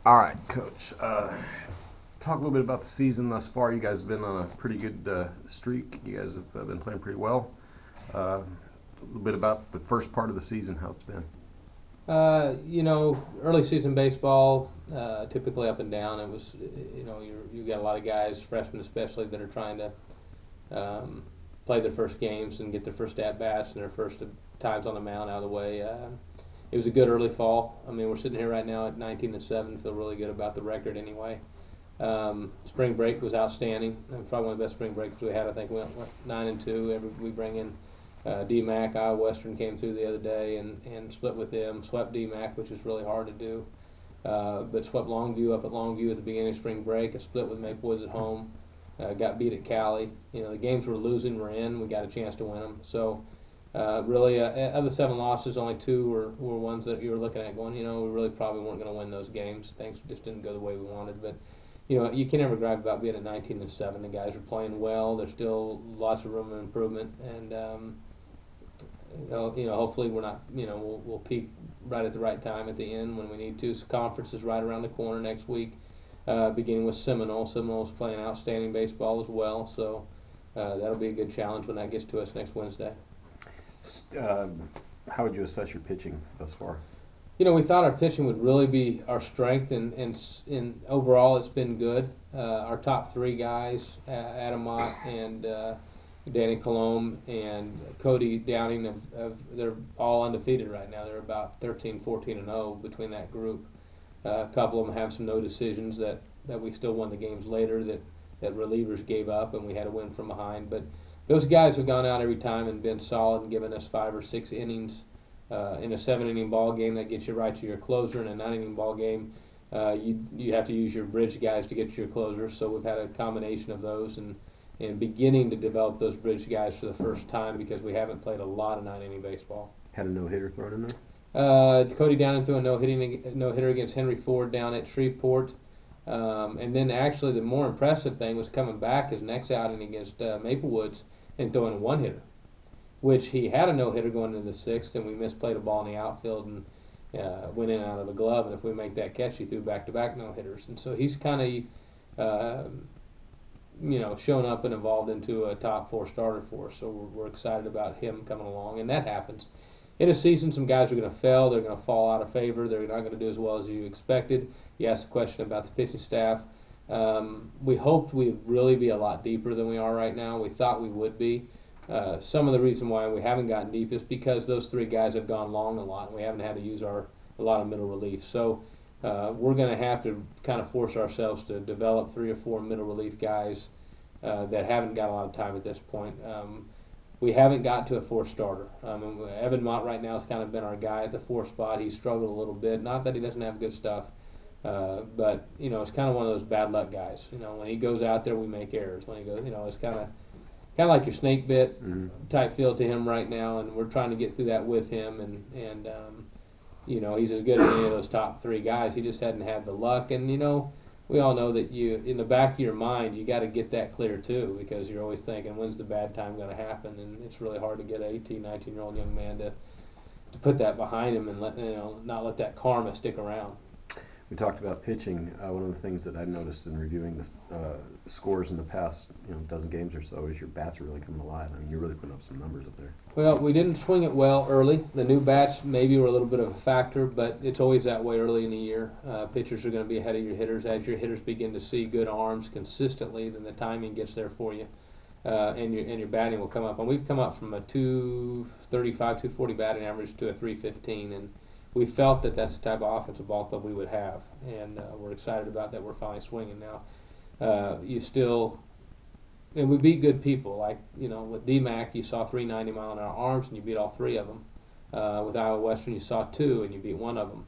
All right, Coach. Talk a little bit about the season thus far. You guys have been on a pretty good streak. You guys have been playing pretty well. A little bit about the first part of the season, how it's been. Early season baseball, typically up and down. It was, you got a lot of guys, freshmen especially, that are trying to play their first games and get their first at bats and their first times on the mound out of the way. It was a good early fall. I mean, we're sitting here right now at 19-7. Feel really good about the record anyway. Spring break was outstanding. Probably one of the best spring breaks we had. I think we went 9-2. We bring in DMAC. Iowa Western came through the other day and split with them. Swept DMAC, which is really hard to do. But swept Longview up at Longview at the beginning of spring break. A split with Maple Woods at home. Got beat at Cali. The games we're losing, we're in. We got a chance to win them. So really, of the 7 losses, only 2 were ones that you were looking at going, we really probably weren't going to win those games. Things just didn't go the way we wanted. But you can never gripe about being at 19-7. The guys are playing well. There's still lots of room for improvement, and hopefully we're not, we'll peak right at the right time at the end when we need to. So conference is right around the corner next week, beginning with Seminole. Seminole's playing outstanding baseball as well, so that'll be a good challenge when that gets to us next Wednesday. Uh, how would you assess your pitching thus far? We thought our pitching would really be our strength, and overall it's been good. Our top 3 guys, Adam Mott and Danny Colomb and Cody Downing, they're all undefeated right now. They're about 13, 14, and 0 between that group. A couple of them have some no decisions that we still won the games later that relievers gave up, and we had to win from behind. But those guys have gone out every time and been solid and given us 5 or 6 innings in a 7-inning ball game. That gets you right to your closer. In a 9-inning ball game, you have to use your bridge guys to get to your closer. So we've had a combination of those and beginning to develop those bridge guys for the first time because we haven't played a lot of 9-inning baseball. Had a no hitter thrown in there. Cody Downing threw a no hitter against Henry Ford down at Shreveport. And then actually the more impressive thing was coming back his next outing against Maple Woods and throwing a 1-hitter, which he had a no hitter going into the 6th, and we misplayed a ball in the outfield and went in and out of the glove. And if we make that catch, he threw back-to-back no hitters. And so he's kind of shown up and evolved into a top 4 starter for us. So we're excited about him coming along, and that happens. In a season, some guys are going to fail. They're going to fall out of favor. They're not going to do as well as you expected. You asked the question about the pitching staff. We hoped we'd really be a lot deeper than we are right now. We thought we would be. Some of the reason why we haven't gotten deep is because those 3 guys have gone long a lot, and we haven't had to use a lot of middle relief. So we're going to have to kind of force ourselves to develop 3 or 4 middle relief guys that haven't got a lot of time at this point. We haven't got to a 4th starter. Evan Mott right now has kind of been our guy at the 4th spot. He's struggled a little bit. Not that he doesn't have good stuff, but it's kind of one of those bad luck guys. When he goes out there, we make errors. When he goes, it's kind of like your snake bit type feel to him right now, and we're trying to get through that with him. And he's as good as any of those top 3 guys. He just hadn't had the luck, and we all know that in the back of your mind, you got to get that clear too, because you're always thinking, when's the bad time going to happen? And it's really hard to get an 18, 19-year-old young man to put that behind him and not let that karma stick around. We talked about pitching. One of the things that I've noticed in reviewing the scores in the past, dozen games or so, is your bats are really coming alive. I mean, you're really putting up some numbers up there. Well, we didn't swing it well early. The new bats maybe were a little bit of a factor, but it's always that way early in the year. Pitchers are going to be ahead of your hitters. As your hitters begin to see good arms consistently, then the timing gets there for you, and your batting will come up. And we've come up from a 235, 240 batting average to a 315, and we felt that that's the type of offensive ball club we would have, and we're excited about that. We're finally swinging now. And we beat good people. Like, with DMAC, you saw 390-mile-an-hour arms, and you beat all 3 of them. With Iowa Western, you saw 2, and you beat 1 of them.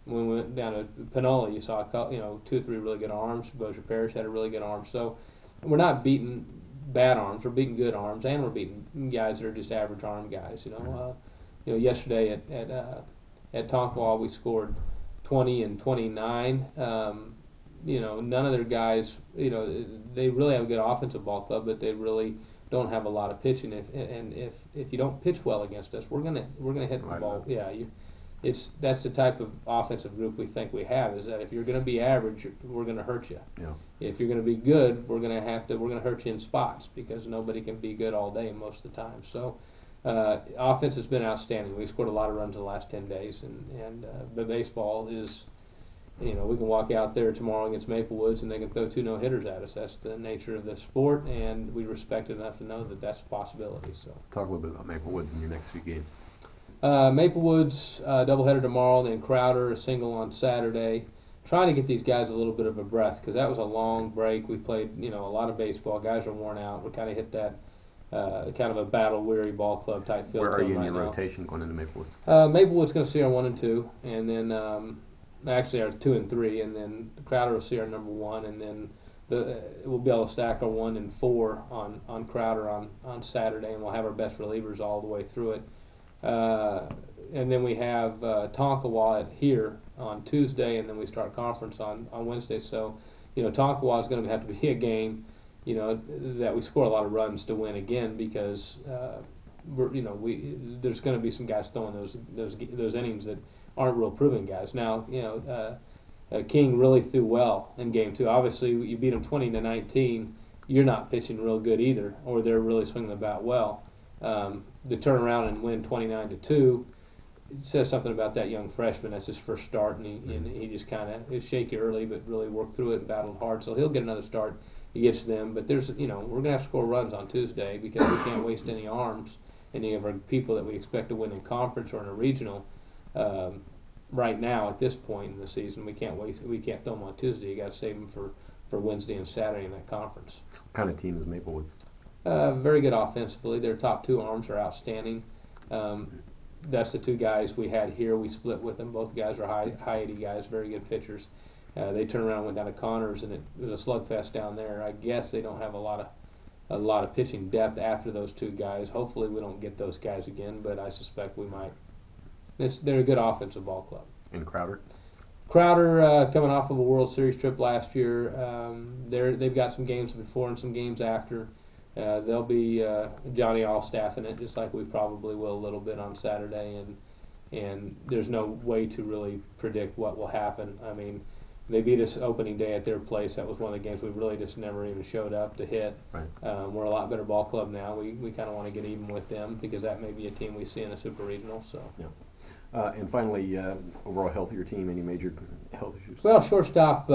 When we went down to Panola, you saw 2 or 3 really good arms. Bossier Parish had a really good arm. So we're not beating bad arms. We're beating good arms, and we're beating guys that are just average arm guys. Yesterday at Tonkawa, we scored 20 and 29. None of their guys, they really have a good offensive ball club, but they really don't have a lot of pitching. If you don't pitch well against us, we're gonna hit the ball. Yeah, that's the type of offensive group we think we have. Is that if you're going to be average, we're going to hurt you. Yeah. If you're going to be good, we're going to hurt you in spots because nobody can be good all day most of the time. So. Offense has been outstanding. We've scored a lot of runs in the last 10 days, and the baseball is, we can walk out there tomorrow against Maple Woods and they can throw 2 no-hitters at us. That's the nature of the sport, and we respect it enough to know that that's a possibility. So Talk a little bit about Maple Woods in your next few games. Maple Woods doubleheader tomorrow, then Crowder a single on Saturday. Trying to get these guys a little bit of a breath because that was a long break. We played a lot of baseball. Guys are worn out. We kind of hit that. Kind of a battle-weary ball club type feel. Where are you in your now. rotation going into Maple Woods? Maple Woods going to see our 1 and 2, and then actually our 2 and 3, and then Crowder will see our number 1, and then we'll be able to stack our 1 and 4 on Crowder on Saturday, and we'll have our best relievers all the way through it. And then we have Tonkawa here on Tuesday, and then we start conference on Wednesday. So, Tonkawa is going to have to be a game. That we score a lot of runs to win again because there's going to be some guys throwing those innings that aren't real proven guys. Now, King really threw well in game 2. Obviously, you beat them 20-19. You're not pitching real good either, or they're really swinging the bat well. To turn around and win 29-2 says something about that young freshman. That's his first start, and he just kind of is shaky early, but really worked through it and battled hard. So he'll get another start against them, but there's we're gonna have to score runs on Tuesday because we can't waste any arms, any of our people that we expect to win in conference or in a regional. Right now, at this point in the season, we can't throw them on Tuesday. You got to save them for Wednesday and Saturday in that conference. What kind of team is Maple Woods? Very good offensively. Their top 2 arms are outstanding. That's the 2 guys we had here. We split with them. Both guys are high 80 guys, very good pitchers. They turned around and went down to Connors, and it was a slugfest down there. I guess they don't have a lot of pitching depth after those 2 guys. Hopefully we don't get those guys again, but I suspect we might. They're a good offensive ball club. And Crowder? Crowder coming off of a World Series trip last year. They've got some games before and some games after. They'll be Johnny Allstaff in it, just like we probably will a little bit on Saturday, and there's no way to really predict what will happen. I mean, they beat us opening day at their place. That was one of the games we really just never even showed up to hit. Right. We're a lot better ball club now. We kind of want to get even with them because that may be a team we see in a super regional. So. Yeah. And finally, overall health of your team, any major health issues? Well, shortstop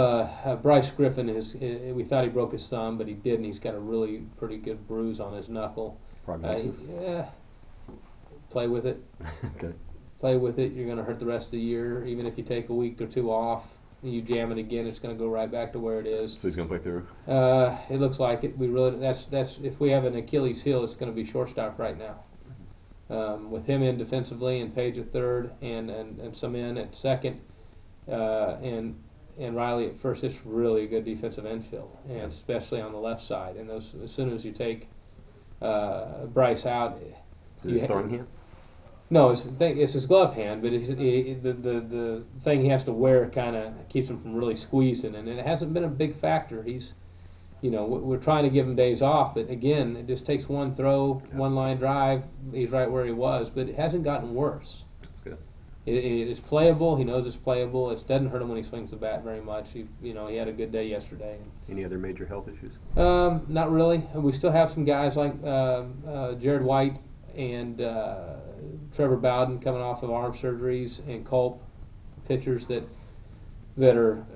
Bryce Griffin we thought he broke his thumb, but he didn't. He's got a really pretty good bruise on his knuckle. Prognosis? Play with it. Okay. Play with it. You're going to hurt the rest of the year. Even if you take a week or 2 off, and you jam it again, it's going to go right back to where it is. So he's going to play through? It looks like it. That's if we have an Achilles heel, it's going to be shortstop right now. With him in defensively and Page at third and some in at second and Riley at first, it's really a good defensive infield, and especially on the left side. And as soon as you take Bryce out, So he's throwing hand? No, it's his glove hand, but the thing he has to wear kind of keeps him from really squeezing, and it hasn't been a big factor. He's, we're trying to give him days off, but again, it just takes one throw, one line drive, he's right where he was, but it hasn't gotten worse. That's good. It's playable. He knows it's playable. It doesn't hurt him when he swings the bat very much. He had a good day yesterday. Any other major health issues? Not really. We still have some guys like Jared White and Trevor Bowden coming off of arm surgeries, and Culp, pitchers that are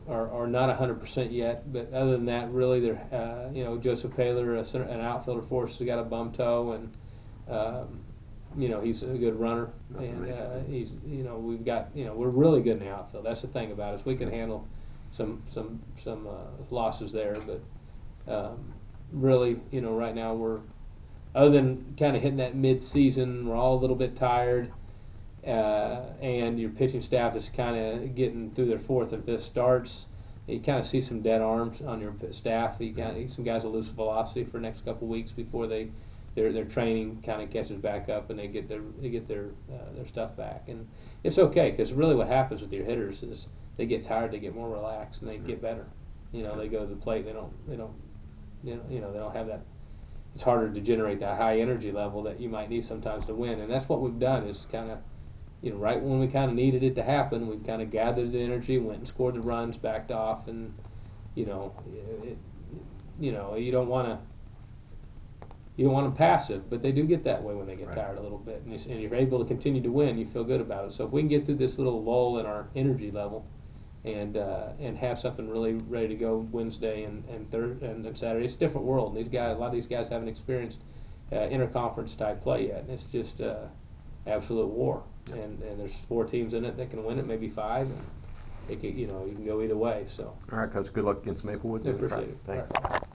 are not 100% yet. But other than that, really, they're Joseph Paler, an outfielder for us, has got a bum toe, and he's a good runner, and he's we've got we're really good in the outfield. That's the thing about us. We can handle some losses there, but really right now we're, other than kind of hitting that mid-season, we're all a little bit tired, and your pitching staff is kind of getting through their 4th and 5th starts. You kind of see some dead arms on your staff. Some guys will lose velocity for the next couple weeks before their training kind of catches back up and they get their stuff back. And it's okay, because really what happens with your hitters is they get tired, they get more relaxed, and they get better. They go to the plate. They don't have that. It's harder to generate that high energy level that you might need sometimes to win, and that's what we've done, is kind of right when we kind of needed it to happen, we've kind of gathered the energy, went and scored the runs, backed off, and you know, you don't want to. You don't want them passive, but they do get that way when they get Right. tired a little bit, and you're able to continue to win. You feel good about it. So if we can get through this little lull in our energy level, and have something really ready to go Wednesday and Thursday and Saturday, it's a different world. And these guys, a lot of these guys haven't experienced interconference type play yet, and it's just absolute war. And there's 4 teams in it that can win it, maybe 5. And it can, you can go either way. So All right, Coach. Good luck against Maplewood. I appreciate it. Thanks. All right.